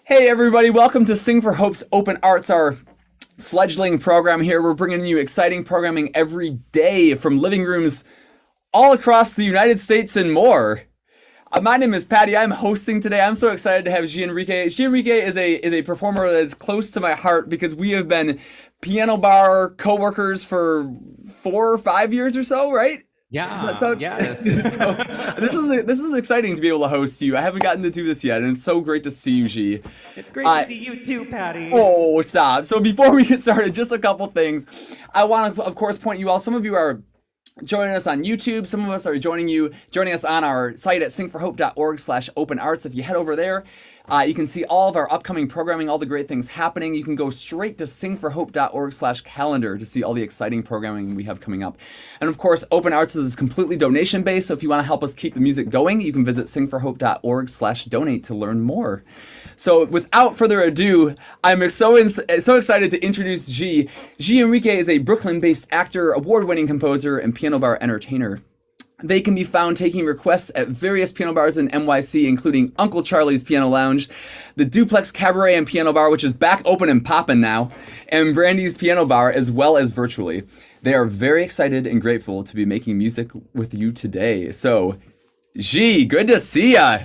Hey everybody, welcome to Sing for Hope's Open Arts, our fledgling program here. We're bringing you exciting programming every day from living rooms all across the United States and more. My name is Patty. I'm hosting today. I'm so excited to have Ge Enrique. Ge Enrique is a performer that is close to my heart because we have been piano bar co-workers for 4 or 5 years or so, right? Yeah, yes. This is exciting to be able to host you. I haven't gotten to do this yet, and it's so great to see you, G. It's great to see you too, Patty. Oh, stop. So before we get started, just a couple things. I want to, of course, point you all. Some of you are joining us on YouTube. Some of us are joining us on our site at singforhope.org/openarts. If you head over there, you can see all of our upcoming programming, all the great things happening. You can go straight to singforhope.org/calendar to see all the exciting programming we have coming up. And of course, Open Arts is completely donation based. So if you want to help us keep the music going, you can visit singforhope.org/donate to learn more. So without further ado, I'm so excited to introduce Ge. Ge Enrique is a Brooklyn-based actor, award-winning composer, and piano bar entertainer. They can be found taking requests at various piano bars in NYC, including Uncle Charlie's Piano Lounge, the Duplex Cabaret and Piano Bar, which is back open and poppin' now, and Brandy's Piano Bar, as well as virtually. They are very excited and grateful to be making music with you today. So, Ge, good to see ya!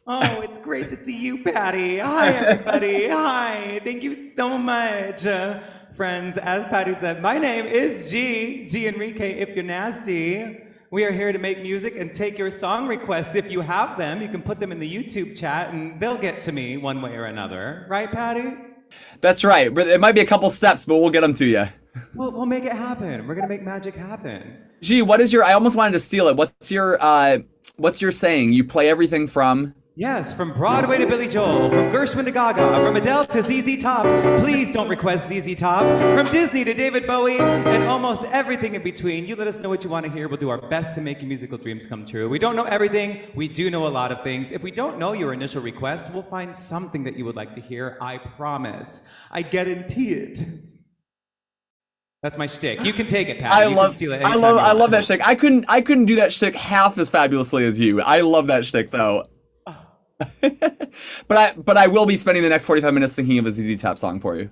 Oh, it's great to see you, Patty. Hi, everybody. Hi. Thank you so much. Friends, as Patty said, my name is Ge Enrique, if you're nasty. We are here to make music and take your song requests if you have them. You can put them in the YouTube chat and they'll get to me one way or another. Right, Patty? That's right. It might be a couple steps, but we'll get them to you. We'll make it happen. We're going to make magic happen. Ge, what is I almost wanted to steal it. What's your saying? You play everything from... Yes, from Broadway to Billy Joel, from Gershwin to Gaga, from Adele to ZZ Top. Please don't request ZZ Top. From Disney to David Bowie, and almost everything in between. You let us know what you want to hear. We'll do our best to make your musical dreams come true. We don't know everything. We do know a lot of things. If we don't know your initial request, we'll find something that you would like to hear. I promise. I guarantee it. That's my shtick. You can take it, Pat. You can steal it anytime you want. I love that shtick. I couldn't do that shtick half as fabulously as you. I love that shtick though. but I will be spending the next 45 minutes thinking of a ZZ Top song for you.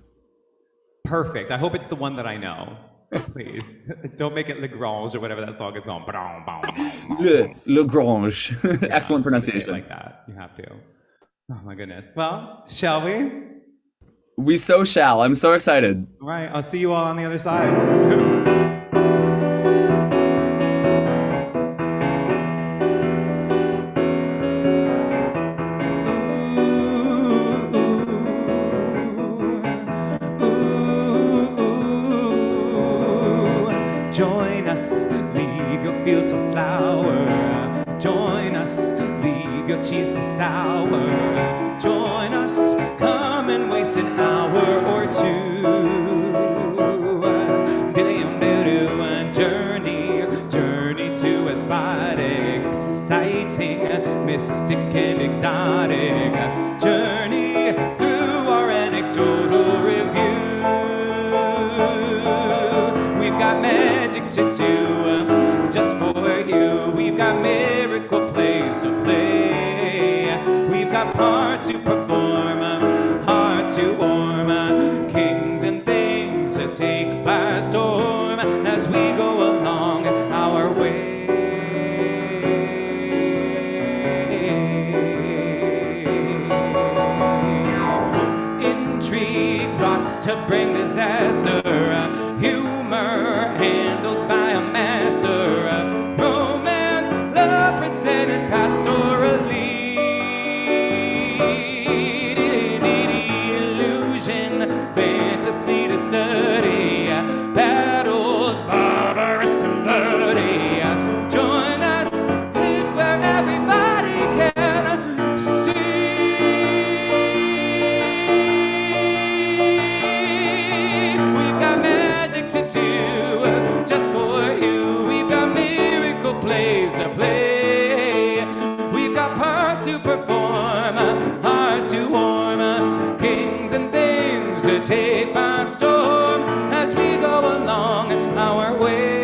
Perfect. I hope it's the one that I know. Please. Don't make it Le Grange or whatever that song is called. Le Grange. Yeah, excellent pronunciation. Like that. You have to. Oh my goodness. Well, shall we? We so shall. I'm so excited. All right. I'll see you all on the other side. Join us, leave your field to flower. Join us, leave your cheese to sour. Join us, come and waste an hour or two. Journey to a spot exciting, mystic and exotic. Journey through our anecdotal review. We've got magic to do just for you. We've got miracle plays to play. We've got parts to perform, hearts to warm, kings and things to take by storm as we go along our way. Intrigue plots to bring disaster. Humor handled by a master. Romance, love presented pastorally. Illusion, fantasy to study. Battles, barbarous and bloody. Join us where everybody can see. We've got magic to do just for you. We've got miracle plays to play. We've got parts to perform, hearts to warm, kings and things to take by storm as we go along our way.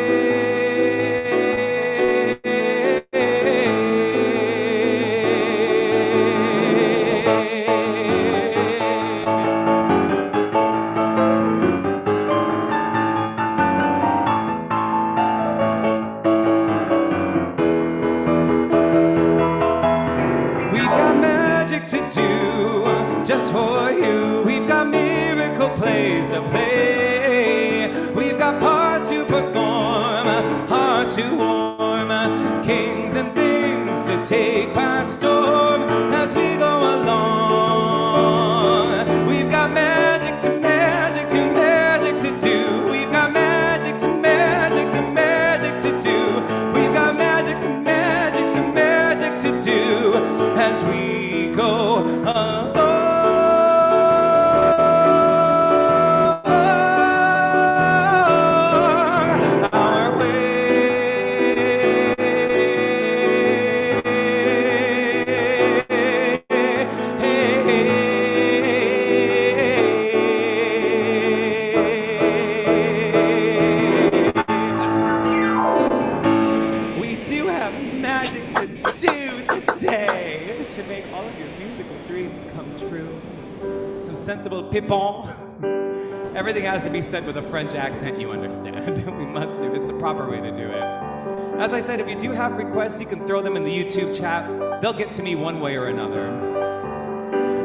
beautiful place to play. We've got parts to perform, hearts to warm, kings and things to take by storm as we go along. We've got magic to magic to magic to do. We've got magic to magic to magic to do. We've got magic to magic to magic to do as we go along. Sensible pipon. Everything has to be said with a French accent, you understand. We must do. It's the proper way to do it. As I said, if you do have requests, you can throw them in the YouTube chat. They'll get to me one way or another.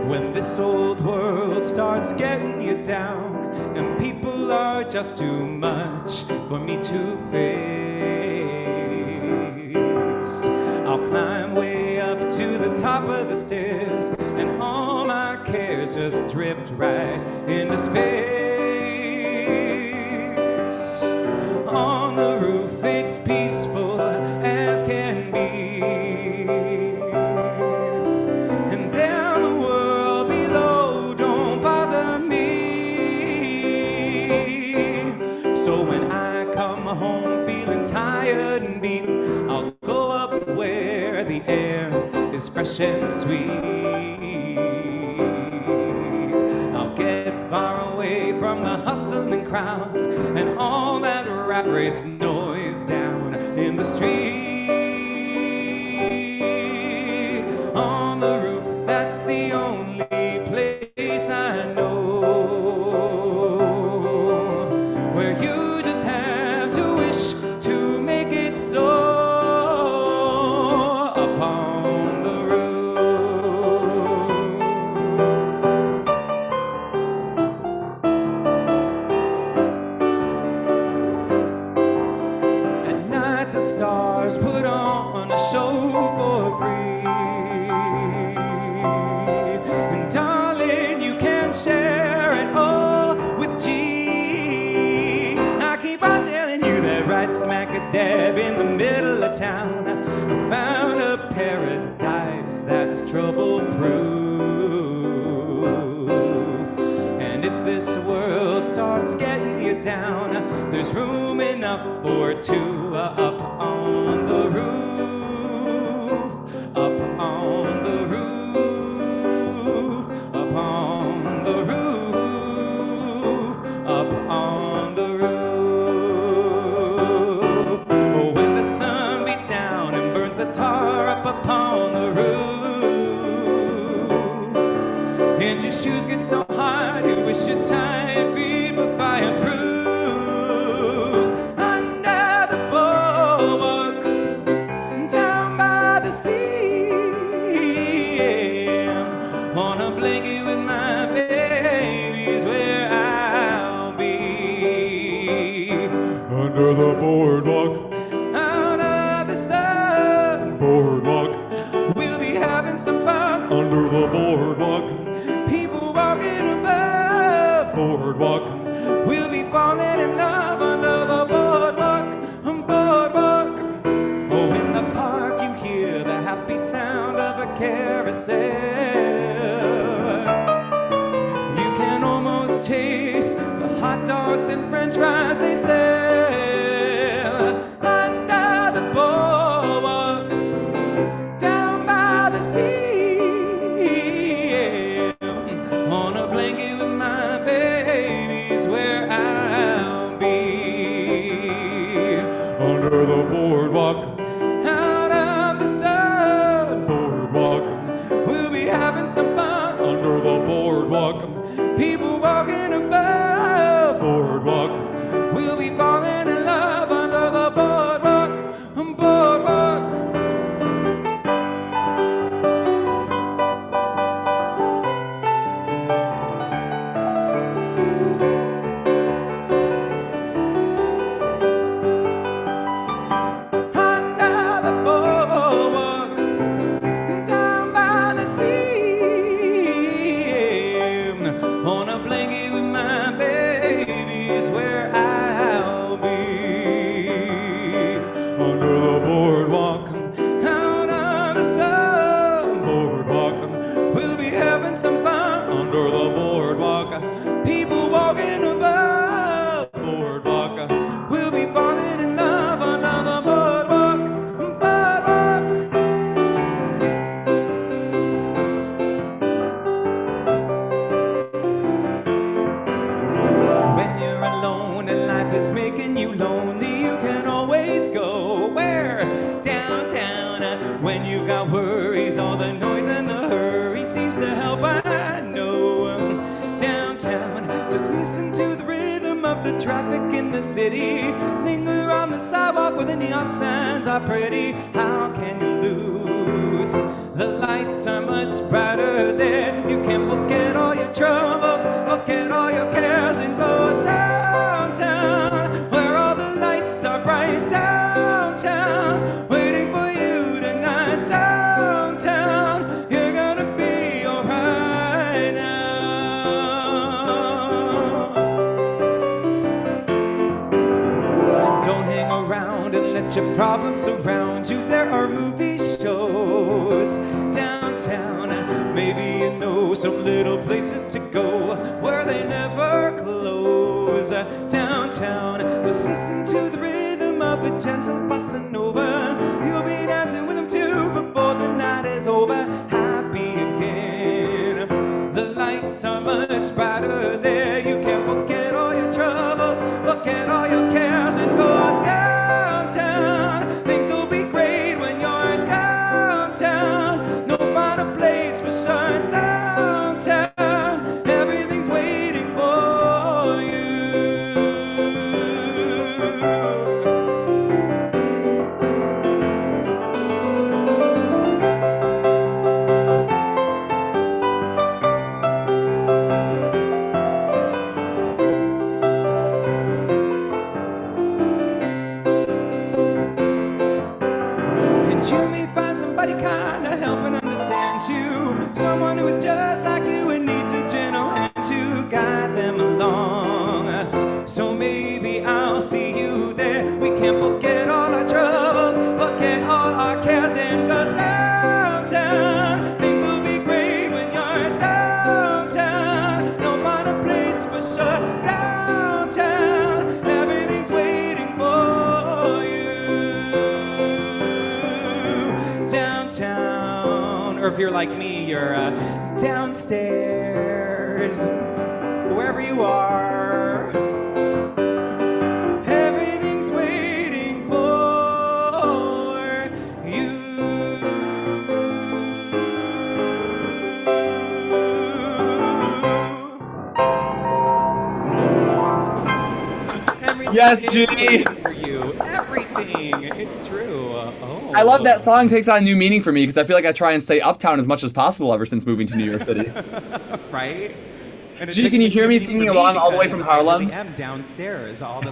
When this old world starts getting you down and people are just too much for me to face, I'll climb way up to the top of the stairs and all my cares just drift right into space. On the roof it's peaceful as can be, and down the world below don't bother me. So when I come home feeling tired and beaten, I'll go up where the air is fresh and sweet. I'll get far away from the hustling crowds and all that rat race noise down in the street. On the roof, that's the only place I know where you just have to wish to make it so. Put on a show for free, and darling, you can share it all with G. I keep on telling you that right smack dab in the middle of town, I found a paradise that's trouble-proof. And if this world starts getting you down, there's room enough for two up on the roof, up on the roof, up on the roof, up on the roof. Oh, when the sun beats down and burns the tar up upon the roof, and your shoes get so hot you wish your tired feet were fireproof. Under the boardwalk, out of the sun, boardwalk, we'll be having some fun. Under the boardwalk, people walking above, boardwalk, we'll be falling in love. Under the boardwalk, boardwalk. Oh, in the park you hear the happy sound of a carousel. You can almost taste the hot dogs and french fries they sell. Under the boardwalk, out of the sun, boardwalk, we'll be having some fun. Under the boardwalk, people walking above, boardwalk, we'll be falling in love. Under the boardwalk, boardwalk. downtown. Just listen to the rhythm of the traffic in the city. Linger on the sidewalk where the neon signs are pretty. How can you lose? The lights are much brighter there. You can forget all your troubles, forget all your cares, and go downtown where all the lights are bright. Downtown, waiting for you tonight. Downtown, you're gonna be alright now. Don't hang around and let your problems surround you. There are movie shows downtown. Maybe you know some little places to go where they never close. Downtown, just listen to the rhythm of a gentle bossa nova. You'll be dancing with them too before the night is over. Happy again. The lights are much brighter there. You can forget all your troubles, forget all your cares, and go downtown. Things will be great when you're downtown. No finer place for sure. Downtown, everything's waiting for you. And you may find somebody kind of help and understand you. Someone who is just like you and needs a gentle hand to guide them along. So maybe I'll see you there. We can't forget all our troubles, forget all our cares, and go downtown. Things will be great when you're downtown. No finer place for sure. Downtown, everything's waiting for you. Downtown, or if you're like me, you're downstairs, wherever you are. Everything's waiting for you. Yes, Everything is G. waiting for you. Everything. It's true. Oh. I love that song. Takes on new meaning for me because I feel like I try and stay uptown as much as possible ever since moving to New York City. Right? And G, can you hear me singing along all the way from Harlem? I really am downstairs, all the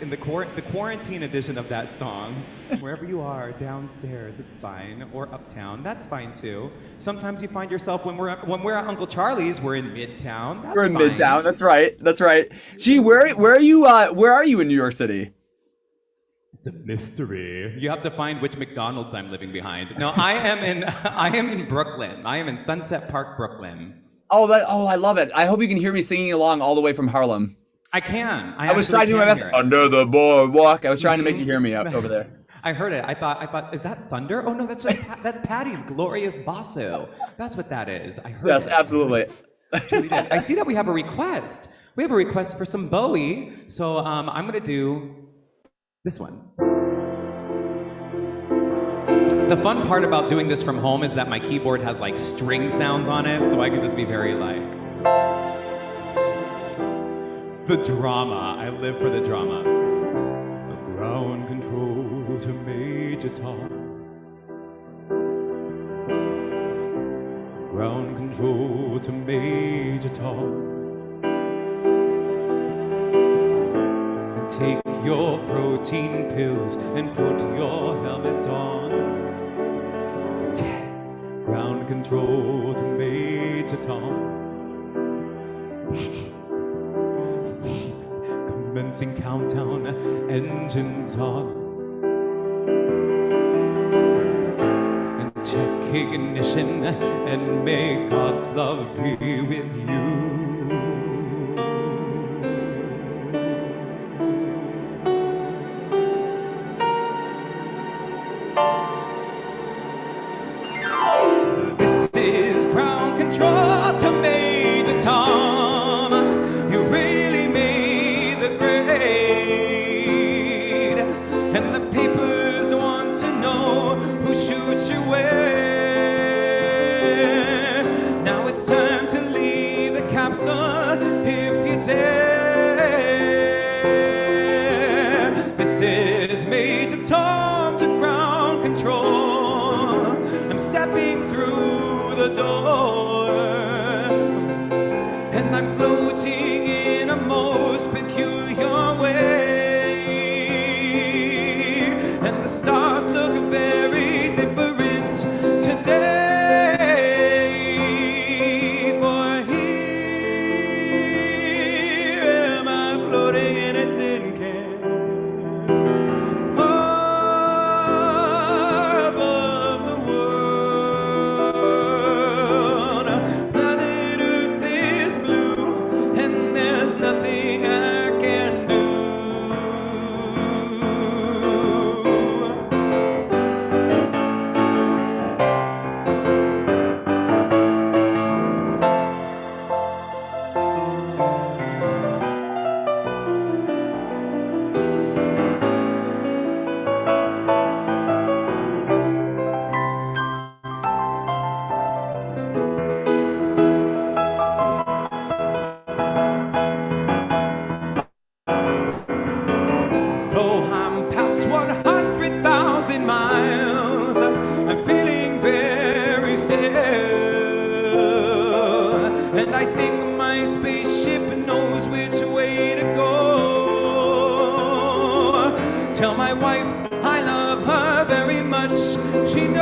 in the quarantine edition of that song. Wherever you are, downstairs, it's fine, or uptown, that's fine too. Sometimes you find yourself when we're at Uncle Charlie's, we're in Midtown. That's We're in fine. Midtown. That's right. That's right. G, where are you? Where are you in New York City? It's a mystery. You have to find which McDonald's I'm living behind. No, I am in Brooklyn. I am in Sunset Park, Brooklyn. Oh, I love it. I hope you can hear me singing along all the way from Harlem. I can. I was trying to do my best. Under the boardwalk. I was trying to make you hear me up over there. I heard it. I thought, is that thunder? Oh no, that's Patty's glorious basso. That's what that is. I heard Yes, it. absolutely. I see that we have a request. We have a request for some Bowie. So I'm gonna do this one. The fun part about doing this from home is that my keyboard has like string sounds on it, so I can just be very like the drama. I live for the drama. Ground control to Major Tom. Ground control to Major Tom. And take your protein pills and put your helmet on. Ground control to Major Tom. 6. Commencing countdown, engines on. And check ignition, and may God's love be with you. To Major Tom, you really made the grade, and the papers want to know who shoots you where. Now it's time to leave the cops floating in a tin can. Far above the world, planet Earth is blue, and there's nothing I can do. Though I'm past 100,000 miles, I'm feeling very still. And I think my spaceship knows which way to go. Tell my wife I love her very much, she knows.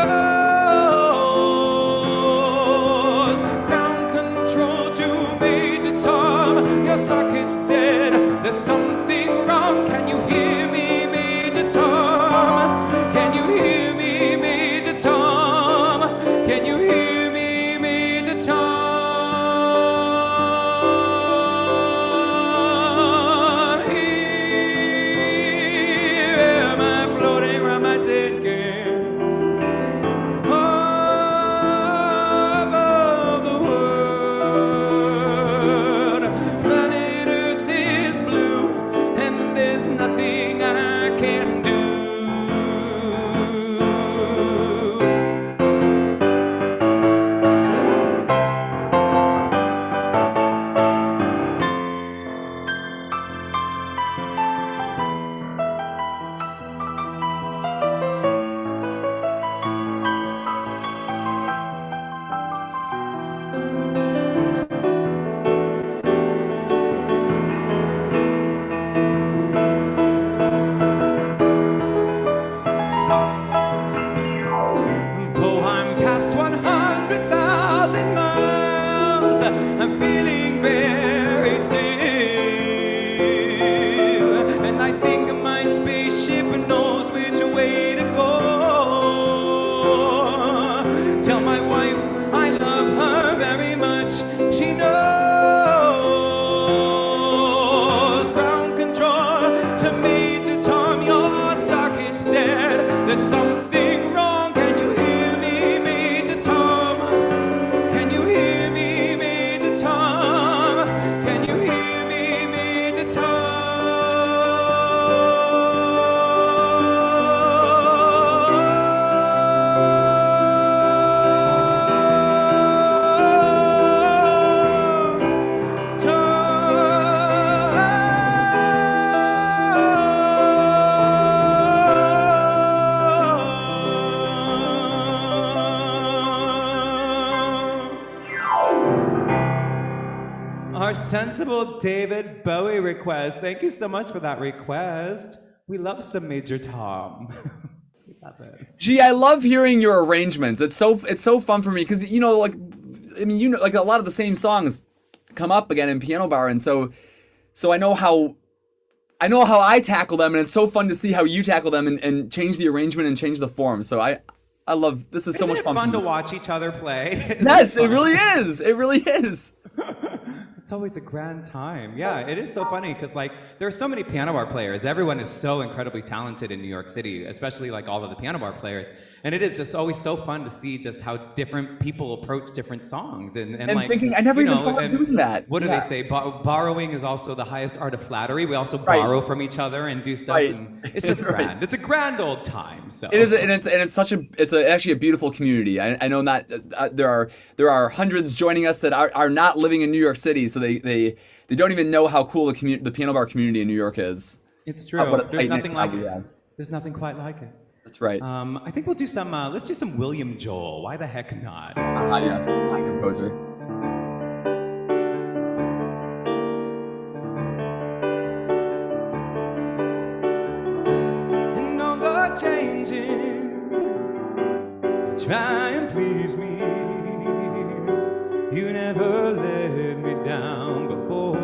Ground control to Major Tom, your socket's dead, there's something wrong, can you hear me, Major Tom? Can you hear me, Major Tom? Can you hear me, Major Tom? Here am I floating around my tin can. Above the world, planet Earth is blue, and there's nothing I can do. Though I'm past 100,000 miles, I'm feeling very still. And I think my spaceship knows which way to go. Tell my wife I love her very much, she knows. Ground control to Major Tom, your socket's dead, there's something wrong, can you hear me, Major Tom? Can you hear me, Major Tom? Can you hear me, Major Our sensible David Bowie request. Thank you so much for that request. We love some Major Tom. We love it. Gee, I love hearing your arrangements. It's so fun for me because like, I mean, like a lot of the same songs come up again in Piano Bar, and so I know how I tackle them, and it's so fun to see how you tackle them and change the arrangement and change the form. So I love this. Is so Isn't much it fun. fun for to me. watch each other play? Yes, it really is. It really is. It's always a grand time. Yeah, it is so funny because like there are so many piano bar players. Everyone is so incredibly talented in New York City, especially like all of the piano bar players. And it is just always so fun to see just how different people approach different songs. And like, thinking, I never you even know, thought of and doing that. What do Yeah. they say? Borrowing is also the highest art of flattery. We also Right. borrow from each other and do stuff. Right. And it's just Right. grand. It's a grand old time. So It is, and it's actually a beautiful community. I know that there are hundreds joining us that are not living in New York City, so they don't even know how cool the piano bar community in New York is. It's true. What a There's tight-knit nothing crowd like we it. have. There's nothing quite like it. That's right. I think we'll do some. Let's do some William Joel. Why the heck not? Yes, fine composer. And all the changing to try and please me. You never let me down before.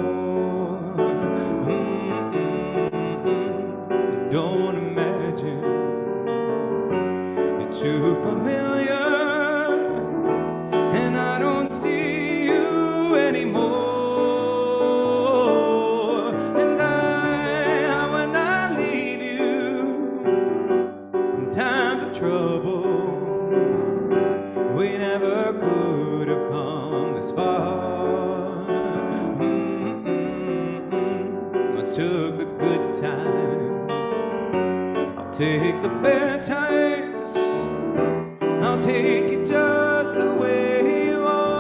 took the good times. I'll take the bad times. I'll take you just the way you are.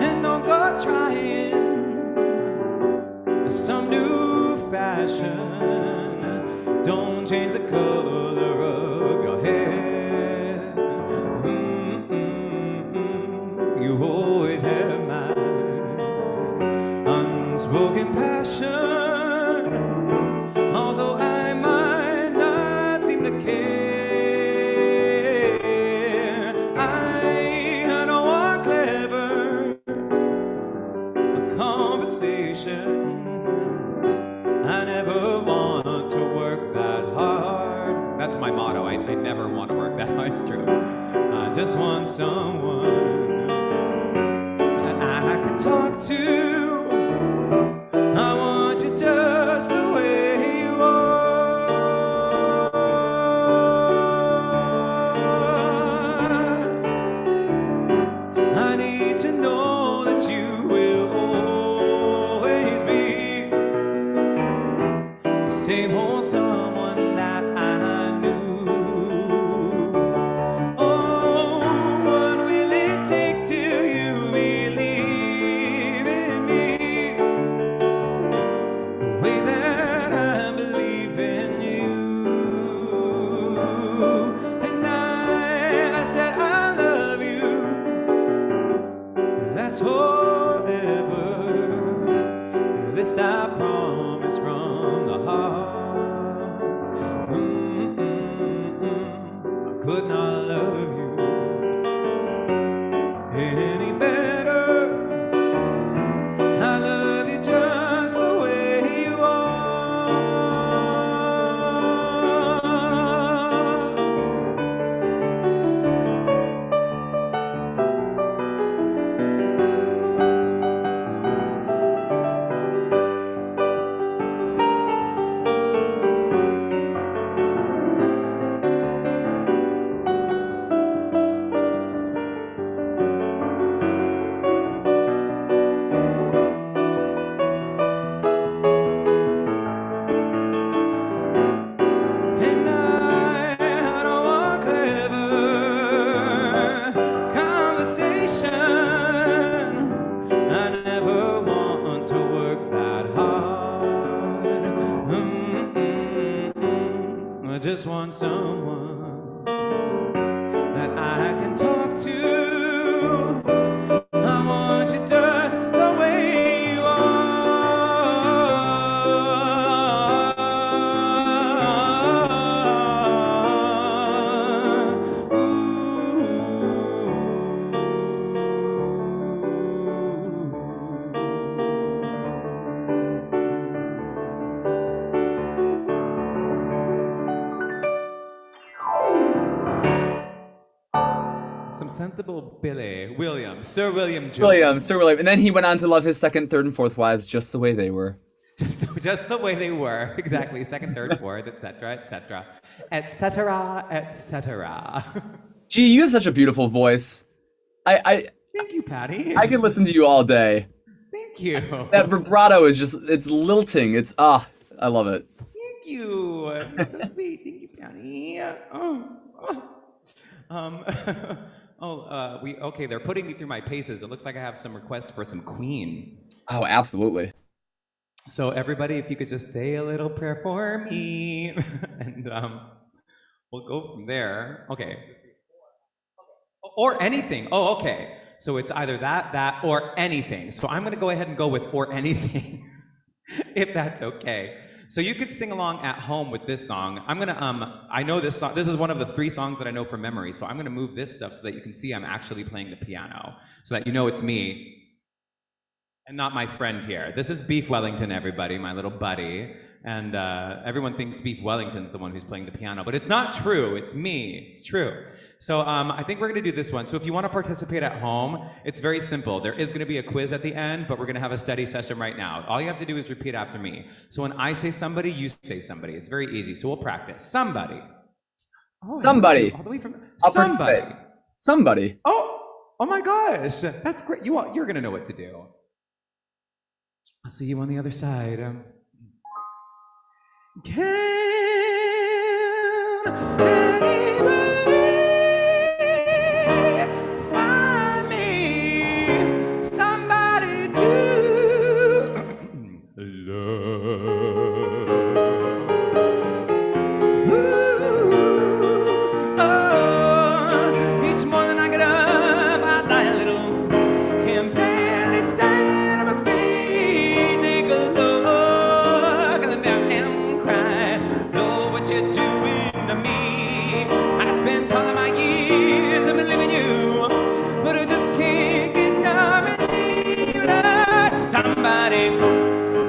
And don't go trying some new fashion. Don't change the color of your hair. You always have my unspoken passion. Although I might not seem to care, I don't want clever conversation. I never want to work that hard. That's my motto. I never want to work that hard. It's true. I just want someone that I can talk to. I want you just the way you are. I need to know that you will always be the same old someone that I knew. Oh, what will it take till you believe in me the way that I believe in you? And I said I love you. That's forever. This I promise from the heart. I could not love you any better. I love you just the way you are. And I don't want clever conversation. I never want to work that hard. I just want someone that I can talk to. I want you just the way you are. Some sensible Billy Williams, Sir William Jones. Sir William. And then he went on to love his second, third, and fourth wives just the way they were. Just the way they were, exactly. Second, third, fourth, etc., etc., etc., etc. Gee, you have such a beautiful voice. I Thank you, Patty. I could listen to you all day. Thank you. That vibrato is just, it's lilting. It's, I love it. Thank you. That's sweet. Thank you, Patty. Okay, they're putting me through my paces. It looks like I have some requests for some Queen. Oh, absolutely. So everybody, if you could just say a little prayer for me, and we'll go from there. Okay. Or anything. Oh, okay. So it's either that, or anything. So I'm going to go ahead and go with or anything, if that's okay. So you could sing along at home with this song. I'm gonna, I know this song. This is one of the 3 songs that I know from memory. So I'm gonna move this stuff so that you can see I'm actually playing the piano, so that you know it's me and not my friend here. This is Beef Wellington, everybody, my little buddy. And everyone thinks Beef Wellington's the one who's playing the piano, but it's not true. It's me. It's true. So I think we're going to do this one. So if you want to participate at home, it's very simple. There is going to be a quiz at the end, but we're going to have a study session right now. All you have to do is repeat after me. So when I say somebody, you say somebody. It's very easy. So we'll practice. Somebody. Oh, somebody. All the way from somebody. Somebody. Oh, Oh my gosh, that's great. You're gonna know what to do. I'll see you on the other side. Can anybody find me somebody to love? Ooh, oh, each morning I get up, I die a little, can barely stand on my feet. Take a look at the mirror and cry, Lord, what you doing to me? I spent all of my years of living you, but I just can't get no relief.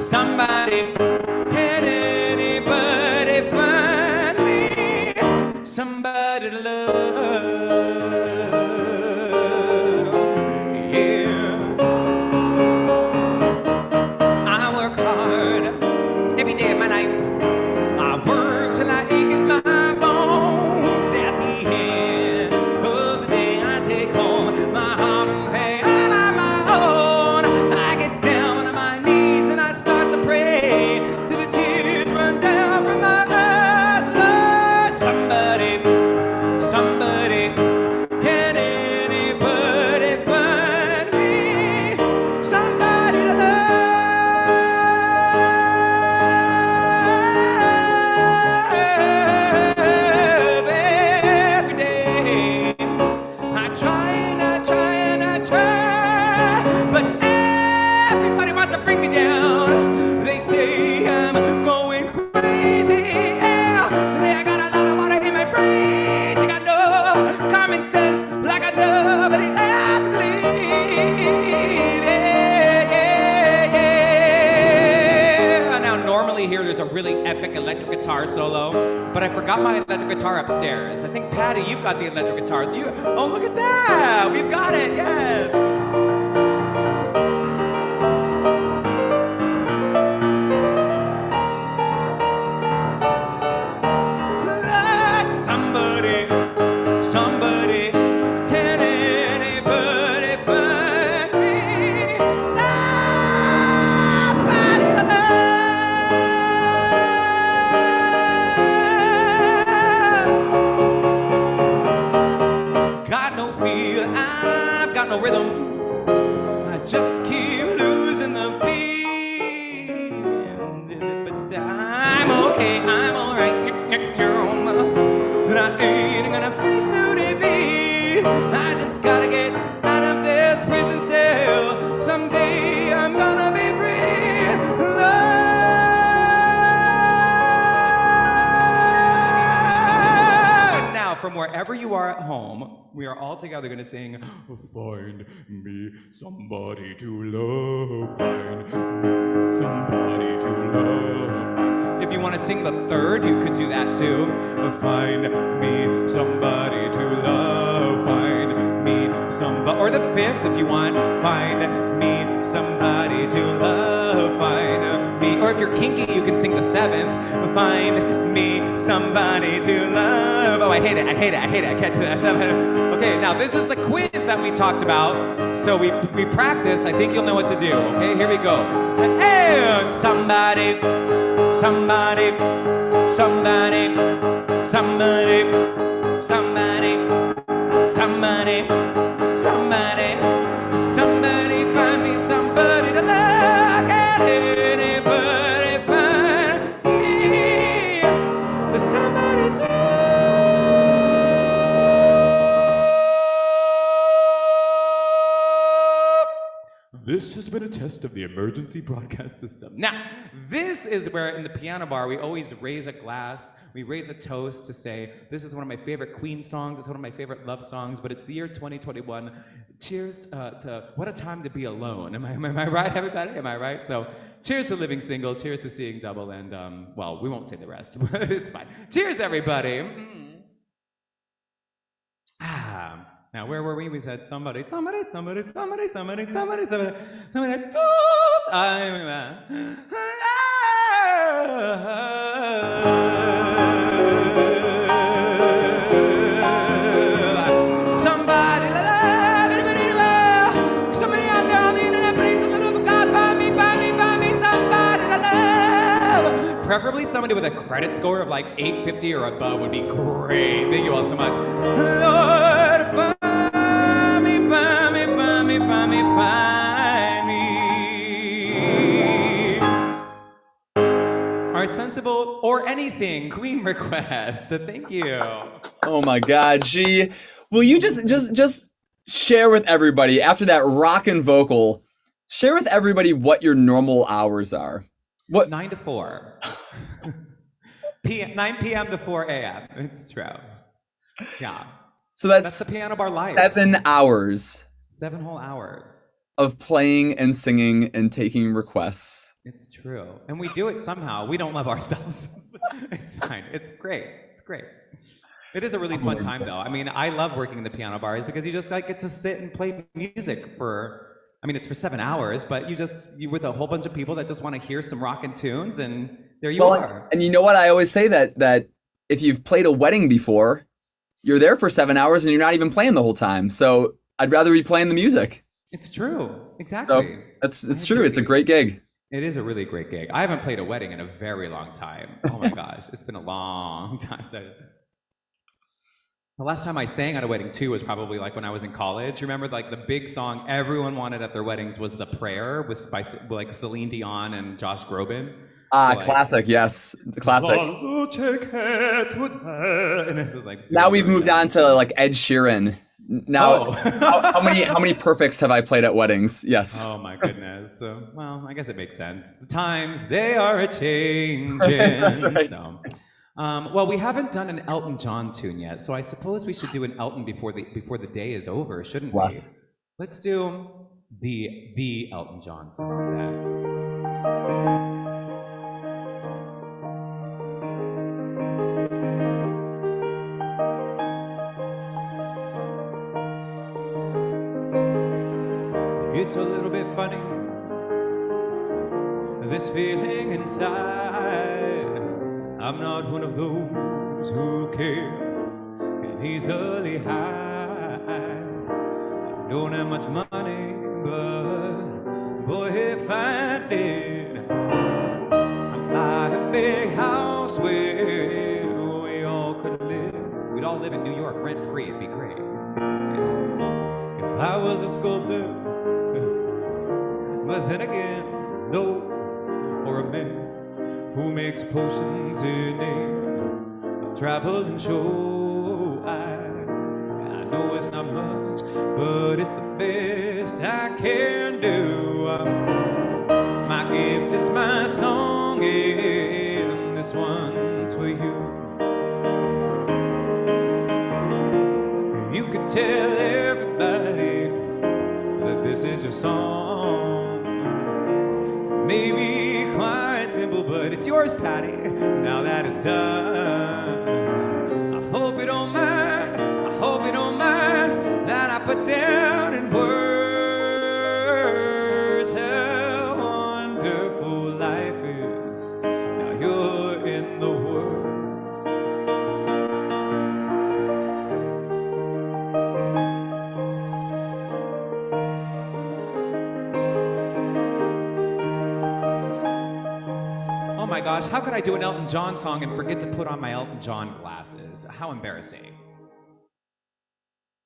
Somebody, can anybody find me somebody to love? Yeah, I work hard every day of my life. I work till I ache in my bones. At the end of the day, I take home my heart and pay all on my own. I get down on my knees and I start to pray till the tears run down from my eyes. Lord, somebody, can anybody find me somebody to love? Every day I try and I try and I try, but everybody wants to bring me down. They say I'm going crazy. Yeah, they say I got a lot of water in my brain. They got no common sense, like I nobody else to believe. Yeah. Now, normally here there's a really epic electric guitar solo, but I forgot my electric guitar upstairs. I think Patty, you've got the electric guitar. Oh, look at that! We've got it. Yes. Somebody, can anybody find me somebody to love? Got no feel, I've got no rhythm. I just keep losing the beat. But I'm okay, I'm alright. And I ain't gonna face no defeat. I just gotta get out of this prison cell. Someday I'm gonna be free. Lord. Now, from wherever you are at home, we are all together gonna sing, find me somebody to love. Find me somebody to love. If you want to sing the third, you could do that too. Find me somebody to love. Find me somebody. Or the fifth, if you want. Find me somebody to love. Find me. Or if you're kinky, you can sing the seventh. Find me somebody to love. Oh, I hate it. I can't do that. Okay, now this is the quiz that we talked about. So we practiced. I think you'll know what to do. Okay, here we go. And somebody, somebody, somebody, somebody, somebody, somebody, somebody, somebody find me somebody to love. Can anybody find me somebody to love? This has been a test of the emergency broadcast system. Now, this is where in the piano bar we always raise a glass, we raise a toast to say, this is one of my favorite Queen songs, it's one of my favorite love songs, but it's the year 2021. Cheers to What a Time to Be Alone. Am I right, everybody? Am I right? So, cheers to living single, cheers to seeing double, and, well, we won't say the rest. It's fine. Cheers, everybody. Now, where were we? We said somebody. Somebody love, everybody preferably somebody with a credit score of like 850 or above would be great. Thank you all so much. Lord, find me, find me, find me, find me, find me. Our sensible or anything queen request. Thank you. Oh my God, G. Will you just share with everybody after that rockin' vocal? Share with everybody what your normal hours are. What 9 to 4. 9 p.m. to 4 a.m. It's true. Yeah. So that's the piano bar life. 7 hours. 7 whole hours of playing and singing and taking requests. It's true. And we do it somehow. We don't love ourselves. It's fine. It's great. It's great. It is a really fun time though. I mean, I love working in the piano bars because you just like get to sit and play music for, I mean, it's for 7 hours, but you with a whole bunch of people that just want to hear some rockin' tunes, and there you are. And you know what? I always say that if you've played a wedding before, you're there for 7 hours and you're not even playing the whole time. So I'd rather be playing the music. It's true. Exactly. So it's true. It's a great gig. It is a really great gig. I haven't played a wedding in a very long time. Oh my gosh, it's been a long time. The last time I sang at a wedding too was probably like when I was in college. Remember, like the big song everyone wanted at their weddings was "The Prayer" by like Celine Dion and Josh Groban. Classic, yes, the classic. And this is like now we've moved on to like Ed Sheeran. Now, how many perfects have I played at weddings? Yes. Oh my goodness. Well, I guess it makes sense. The times they are a changing. Right. So, well, we haven't done an Elton John tune yet, so I suppose we should do an Elton before the day is over, shouldn't we? Yes. Let's do the Elton John song then. It's a little bit funny, this feeling inside. I'm not one of those who can easily hide. I don't have much money, but boy, if I did, I'd buy a big house where we all could live. We'd all live in New York rent-free, it'd be great. If I was a sculptor, but then again, no, or a man who makes potions in a traveling show. I know it's not much, but it's the best I can do. My gift is my song, and this one's for you. You could tell everybody that this is your song. Maybe quite simple, but it's yours, Patty, now that it's done. I hope you don't mind, I hope you don't mind that I put down in words how wonderful life is. Now you're in the world. Oh my gosh, how could I do an Elton John song and forget to put on my Elton John glasses? How embarrassing.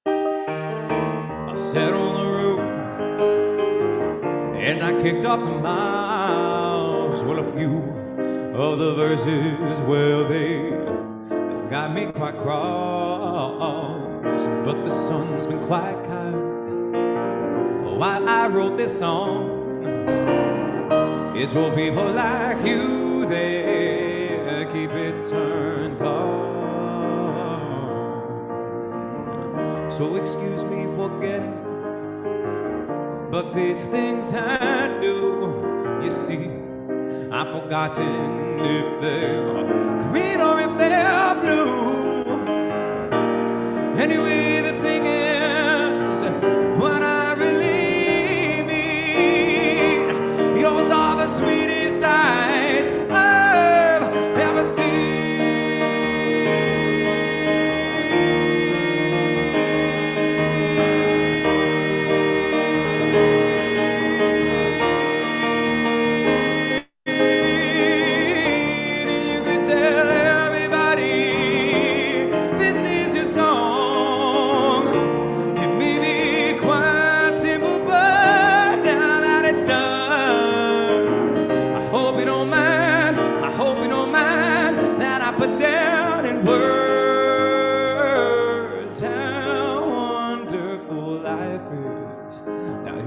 I sat on the roof and I kicked off the mouse. Well, a few of the verses, well, they got me quite cross. But the sun's been quite kind while I wrote this song. It's for people like you, they keep it turned on. So excuse me for getting, but these things I do, you see, I've forgotten if they're green or if they're blue. Anyway, the thing is, what I really mean, yours are the sweetest eyes I've ever seen.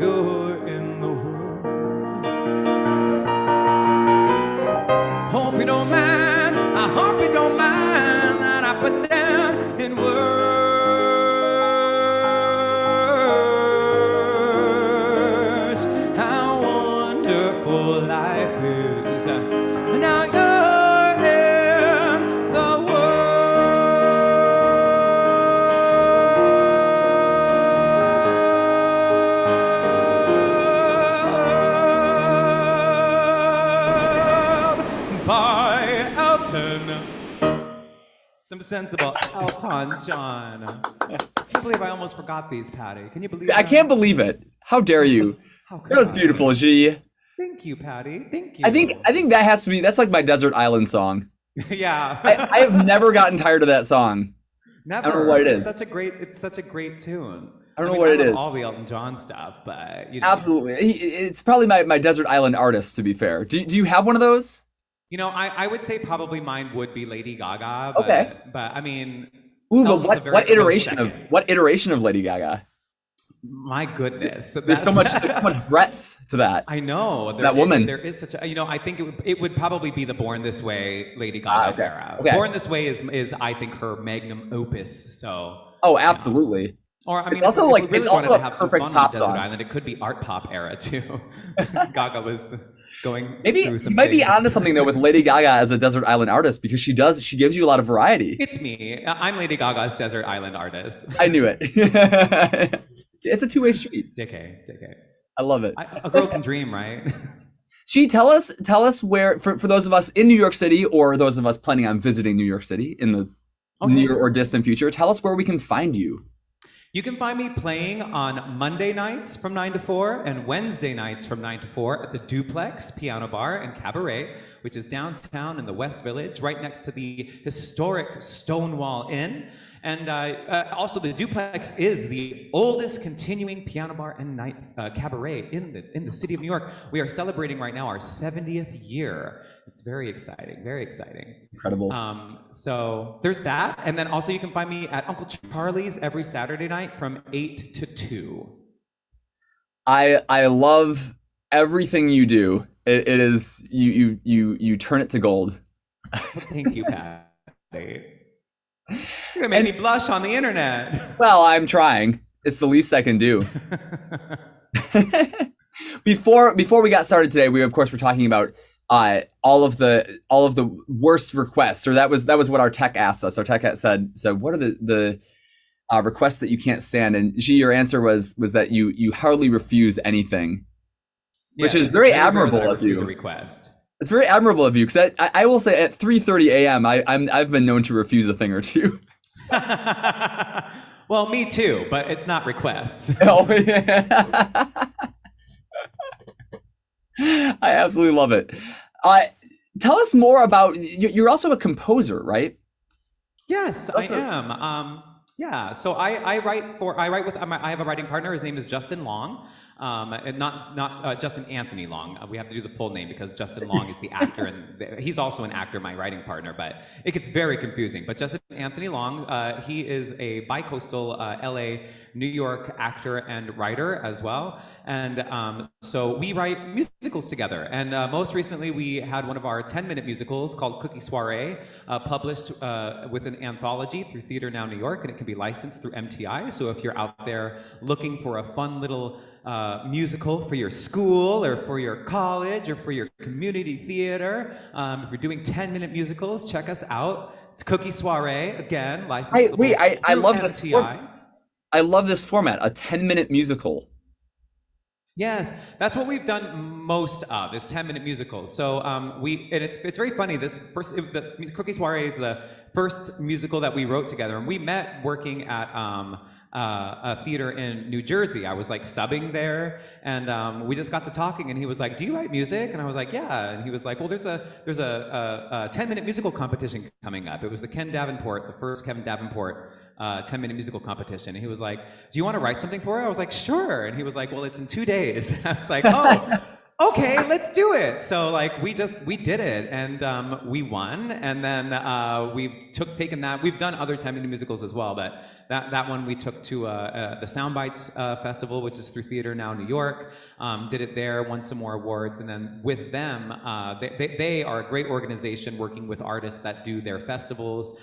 you're in the world. Hope you don't mind, I hope you don't mind that I put down in words how wonderful life is. Now you're in the world. By Elton. Some sensible Elton John. I can't believe I almost forgot these, Patty. Can you believe I that? can't believe it. How dare you? How could That was I? beautiful, G. Thank you, Patty. Thank you. I think that has to be, that's like my desert island song. Yeah. I have never gotten tired of that song. Never. I don't know what it is. It's such a great tune. I don't know what it love is. all the Elton John stuff, but you know, Absolutely. It's probably my desert island artist, to be fair. Do you have one of those? you know, I would say probably mine would be Lady Gaga, but Okay. but I mean, Ooh, but Elton's a very what close iteration of second. what iteration of Lady Gaga? My goodness, There's so much breadth to that. I know That woman. There is such a, you know, I think it would probably be the Born This Way Lady Gaga Okay. era. Okay. Born This Way is I think her magnum opus. So, Oh, absolutely. or I It's mean, also if like- we really it's also wanted a to have some perfect fun on pop Desert song. Island, it could be art pop era too. Gaga was going Maybe through you some might be things. onto something though with Lady Gaga as a desert island artist, because she gives you a lot of variety. It's me. I'm Lady Gaga's Desert Island artist. I knew it. It's a two-way street. JK. I love it. A girl can dream, right? She tell us where, for those of us in New York City or those of us planning on visiting New York City in the Okay. near or distant future, tell us where we can find you. You can find me playing on Monday nights from 9 to 4 and Wednesday nights from 9 to 4 at the Duplex Piano Bar and Cabaret, which is downtown in the West Village, right next to the historic Stonewall Inn. And also, the Duplex is the oldest continuing piano bar and night cabaret in the city of New York. We are celebrating right now our 70th year. It's very exciting, very exciting. Incredible. So there's that, and then also you can find me at Uncle Charlie's every Saturday night from 8 to 2. I love everything you do. It is you turn it to gold. Thank you, Pat. You're gonna make me blush on the internet. Well, I'm trying. It's the least I can do. Before we got started today, we of course were talking about all of the worst requests, or that was what our tech asked us. Our tech said what are the requests that you can't stand? And G, your answer was that you hardly refuse anything, which is very admirable of you. A request. It's very admirable of you, because I will say at 3:30 a.m. I've been known to refuse a thing or two. Well, me too, but it's not requests. Oh, yeah. I absolutely love it. Tell us more about, you're also a composer, right? Yes, I am. Yeah, so I write with, I have a writing partner. His name is Justin Long. And not Justin Anthony Long. We have to do the full name because Justin Long is the actor, and he's also an actor, my writing partner, but it gets very confusing. But Justin Anthony Long, he is a bi-coastal LA, New York actor and writer as well. And so we write musicals together. And most recently, we had one of our 10-minute musicals called Cookie Soiree, published with an anthology through Theater Now New York, and it can be licensed through MTI. So if you're out there looking for a fun little musical for your school or for your college or for your community theater, if you're doing 10-minute musicals, check us out. It's Cookie Soiree, again, licensed I love through this MTI. I love this format, a 10-minute musical. Yes, that's what we've done most of, is 10-minute musicals. So and it's very funny. The Cookie Soiree is the first musical that we wrote together, and we met working at a theater in New Jersey. I was like subbing there, and we just got to talking, and he was like, "Do you write music?" And I was like, "Yeah." And he was like, "Well, there's a 10-minute musical competition coming up." It was the first Kevin Davenport 10-minute musical competition. And he was like, "Do you want to write something for it?" I was like, "Sure." And he was like, "Well, it's in 2 days." I was like, okay, let's do it. So like we did it, and we won, and then taken that. We've done other 10-minute musicals as well, but that one we took to the Soundbites Festival, which is through Theater Now New York. Did it there, won some more awards, and then with them, they are a great organization working with artists that do their festivals,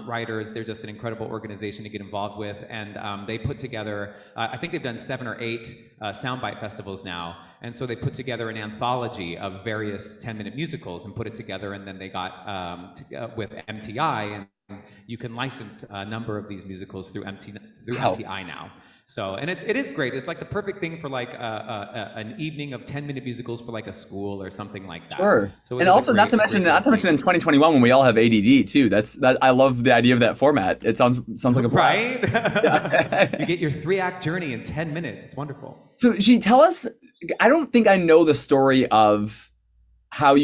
writers. They're just an incredible organization to get involved with, and they put together. I think they've done 7 or 8 Soundbite festivals now. And so they put together an anthology of various 10-minute musicals and put it together, and then they got with MTI, and you can license a number of these musicals through MTI now. So, and it is great. It's like the perfect thing for like an evening of 10-minute musicals for like a school or something like that. Sure. So and also not to mention in 2021 when we all have ADD too. I love the idea of that format. It sounds like a right. You get your 3-act journey in 10 minutes. It's wonderful. So tell us. I don't think I know the story of how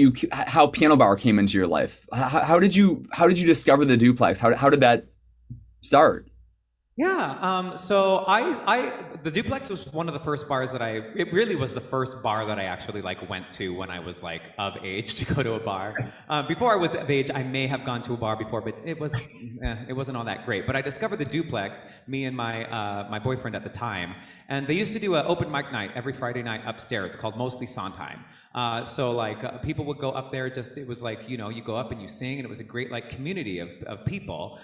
Piano Bar came into your life. How did you discover the duplex? How did that start? Yeah, so the duplex was one of the first bars it really was the first bar that I actually like went to when I was like of age to go to a bar. Before I was of age, I may have gone to a bar before, but it wasn't all that great. But I discovered the duplex, me and my boyfriend at the time, and they used to do an open mic night every Friday night upstairs called Mostly Sondheim. So like people would go up there, it was like, you go up and you sing, and it was a great like community of people.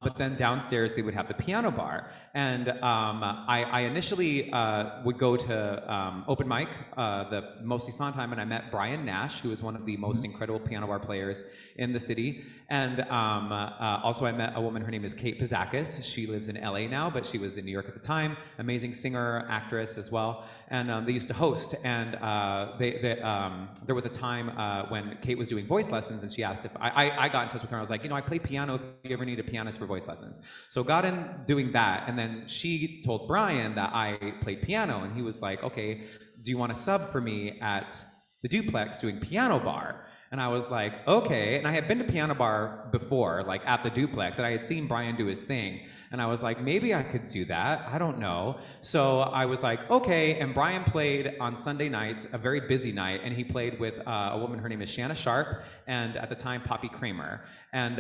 But then downstairs they would have the piano bar, and I initially would go to open mic, the Mostly Sondheim, and I met Brian Nash, who is one of the most incredible piano bar players in the city. And also I met a woman, her name is Kate Pizakis. She lives in LA now, but she was in New York at the time. Amazing singer, actress as well. And they used to host, and there was a time when Kate was doing voice lessons, and she asked if I got in touch with her. And I was like, I play piano. If you ever need a pianist for voice lessons. So got in doing that, and then she told Brian that I played piano, and he was like, okay, do you want to sub for me at the duplex doing piano bar? And I was like, okay. And I had been to piano bar before, like at the duplex, and I had seen Brian do his thing. And I was like, maybe I could do that. I don't know. So I was like, okay. And Brian played on Sunday nights, a very busy night, and he played with a woman, her name is Shanna Sharp, and at the time, Poppy Kramer. And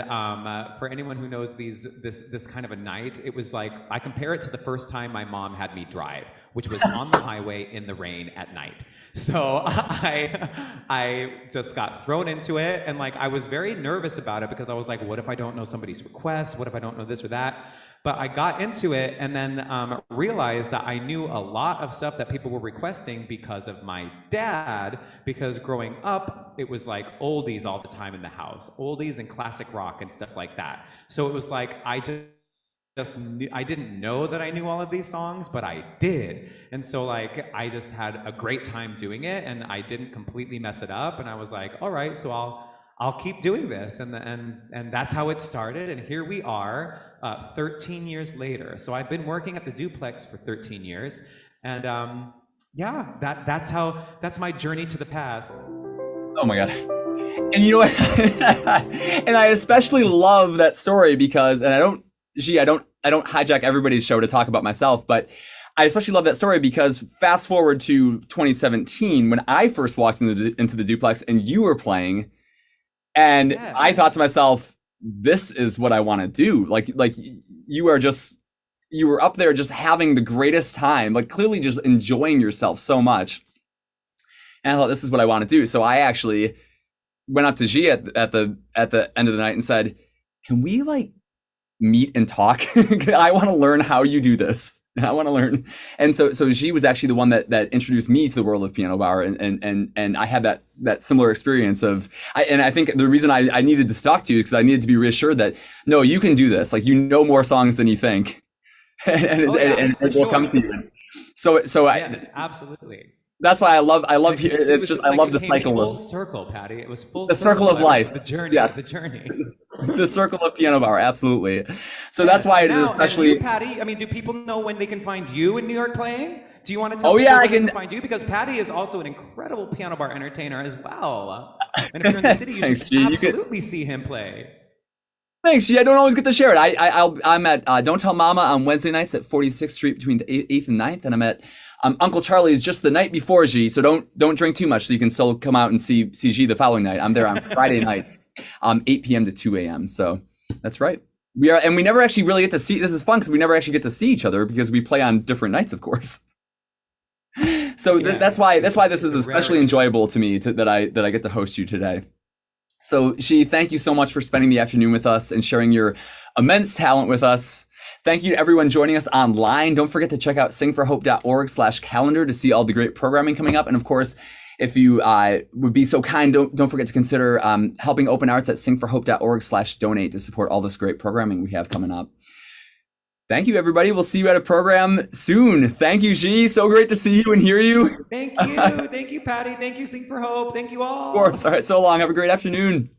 for anyone who knows this kind of a night, it was like, I compare it to the first time my mom had me drive, which was on the highway in the rain at night. So I just got thrown into it, and like I was very nervous about it because I was like, what if I don't know somebody's request? What if I don't know this or that? But I got into it and then realized that I knew a lot of stuff that people were requesting because of my dad, because growing up, it was like oldies all the time in the house, oldies and classic rock and stuff like that. So it was like, I didn't know that I knew all of these songs, but I did. And so like, I just had a great time doing it, and I didn't completely mess it up. And I was like, all right, so I'll keep doing this. And that's how it started. And here we are 13 years later. So I've been working at the duplex for 13 years. And yeah, that's my journey to the past. Oh my God. And you know what? And I especially love that story because, and I don't hijack everybody's show to talk about myself, but I especially love that story because fast forward to 2017 when I first walked into the duplex and you were playing, and yes. I thought to myself, this is what I want to do. Like you were up there just having the greatest time, like clearly just enjoying yourself so much. And I thought, this is what I want to do. So I actually went up to Ge at the end of the night and said, can we like meet and talk? I want to learn how you do this. I want to learn. And so Ge was actually the one that introduced me to the world of piano bar, and I had that similar experience and I think the reason I needed to talk to you is because I needed to be reassured that no, you can do this. Like, you know more songs than you think, and it will come to you. So yes, absolutely. That's why I love it's just I love the cycle full circle, Patty. It was full the circle of life. The journey. Yes. The journey. The circle of piano bar, absolutely. So that's why it is especially. And you, Patty, I mean, do people know when they can find you in New York playing? Do you want to tell people when they can find you? Because Patty is also an incredible piano bar entertainer as well. And if you're in the city, you should absolutely see him play. Thanks. I don't always get to share it. I'm at Don't Tell Mama on Wednesday nights at 46th Street between the 8th and 9th, and I'm at Uncle Charlie's just the night before G. So don't drink too much, so you can still come out and see G the following night. I'm there on Friday nights, 8 p.m. to 2 a.m. So that's right. We are, and we never actually really get to see. This is fun because we never actually get to see each other because we play on different nights, of course. So that's why this is especially enjoyable to me that I get to host you today. So She, thank you so much for spending the afternoon with us and sharing your immense talent with us. Thank you to everyone joining us online. Don't forget to check out singforhope.org/calendar to see all the great programming coming up. And of course, if you would be so kind, don't forget to consider helping Open Arts at singforhope.org/donate to support all this great programming we have coming up. Thank you, everybody. We'll see you at a program soon. Thank you, G. So great to see you and hear you. Thank you. Thank you, Patty. Thank you, Sing for Hope. Thank you all. Of course. All right. So long. Have a great afternoon.